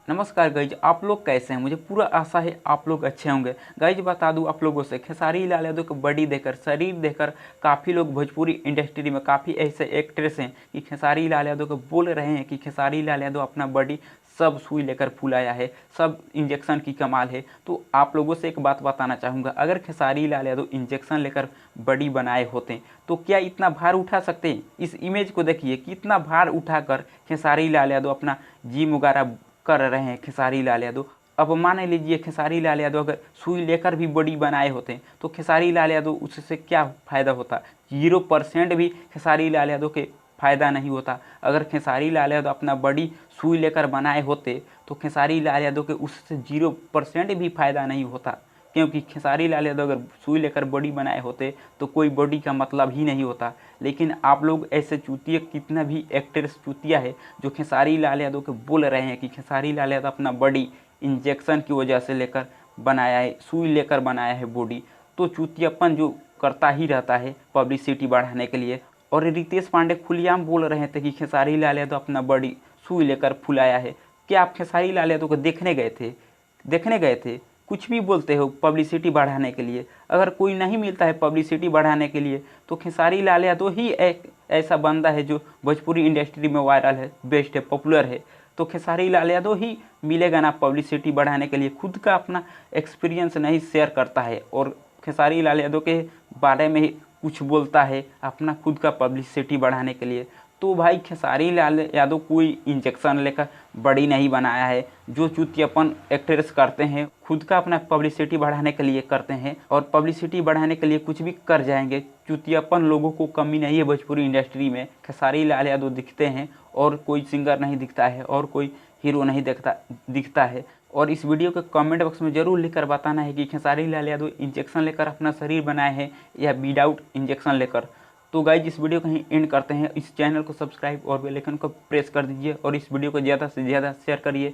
नमस्कार गाइज, आप लोग कैसे हैं। मुझे पूरा आशा है आप लोग अच्छे होंगे। गाइज बता दूं आप लोगों से, खेसारी लाल यादव को बॉडी देखकर, शरीर देखकर काफ़ी लोग भोजपुरी इंडस्ट्री में काफ़ी ऐसे एक्ट्रेस हैं कि खेसारी लाल यादव को बोल रहे हैं कि खेसारी लाल यादव अपना बॉडी सब सुई लेकर फुलाया है, सब इंजेक्शन की कमाल है। तो आप लोगों से एक बात बताना चाहूँगा, अगर खेसारी लाल यादव इंजेक्शन लेकर बॉडी बनाए होते तो क्या इतना भार उठा सकते हैं। इस इमेज को देखिए, कितना भार उठाकर खेसारी लाल यादव अपना जिम वगैरह कर रहे हैं। खेसारी लाल यादव, अब मान लीजिए खेसारी लाल यादव अगर सुई लेकर भी बॉडी बनाए होते तो खेसारी लाल यादव उससे क्या फ़ायदा होता। 0% भी खेसारी लाल यादव के फ़ायदा नहीं होता। अगर खेसारी लाल यादव अपना बॉडी सुई लेकर बनाए होते तो खेसारी लाल यादव के उससे 0% भी फ़ायदा नहीं होता, क्योंकि खेसारी लाल यादव अगर सुई लेकर बॉडी बनाए होते तो कोई बॉडी का मतलब ही नहीं होता। लेकिन आप लोग ऐसे चूतिया, कितना भी एक्ट्रेस चूतिया है जो खेसारी लाल यादव को बोल रहे हैं कि खेसारी लाल यादव अपना बॉडी इंजेक्शन की वजह से लेकर बनाया है, सुई लेकर बनाया है बॉडी। तो चूतियापन जो करता ही रहता है पब्लिसिटी बढ़ाने के लिए। और रितेश पांडे खुलेआम बोल रहे थे कि खेसारी लाल यादव अपना बॉडी सुई लेकर फुलाया है। क्या आप खेसारी लाल यादव को देखने गए थे? कुछ भी बोलते हो पब्लिसिटी बढ़ाने के लिए। अगर कोई नहीं मिलता है पब्लिसिटी बढ़ाने के लिए तो खेसारी लाल यादव ही एक ऐसा बंदा है जो भोजपुरी इंडस्ट्री में वायरल है, बेस्ट है, पॉपुलर है। तो खेसारी लाल यादव ही मिलेगा ना पब्लिसिटी बढ़ाने के लिए। खुद का अपना एक्सपीरियंस नहीं शेयर करता है और खेसारी लाल यादव के बारे में ही कुछ बोलता है अपना खुद का पब्लिसिटी बढ़ाने के लिए। तो भाई खेसारी लाल यादव कोई इंजेक्शन लेकर बॉडी नहीं बनाया है। जो चूतियापन एक्ट्रेस करते हैं खुद का अपना पब्लिसिटी बढ़ाने के लिए करते हैं और पब्लिसिटी बढ़ाने के लिए कुछ भी कर जाएंगे। चूतियापन लोगों को कमी नहीं है भोजपुरी इंडस्ट्री में। खेसारी लाल यादव दिखते हैं और कोई सिंगर नहीं दिखता है और कोई हीरो नहीं दिखता है। और इस वीडियो के कमेंट बॉक्स में ज़रूर लिखकर बताना है कि खेसारी लाल यादव इंजेक्शन लेकर अपना शरीर बनाए हैं या विदाउट इंजेक्शन लेकर। तो गाइज इस वीडियो को ही एंड करते हैं। इस चैनल को सब्सक्राइब और बेल आइकन को प्रेस कर दीजिए और इस वीडियो को ज़्यादा से ज़्यादा शेयर करिए।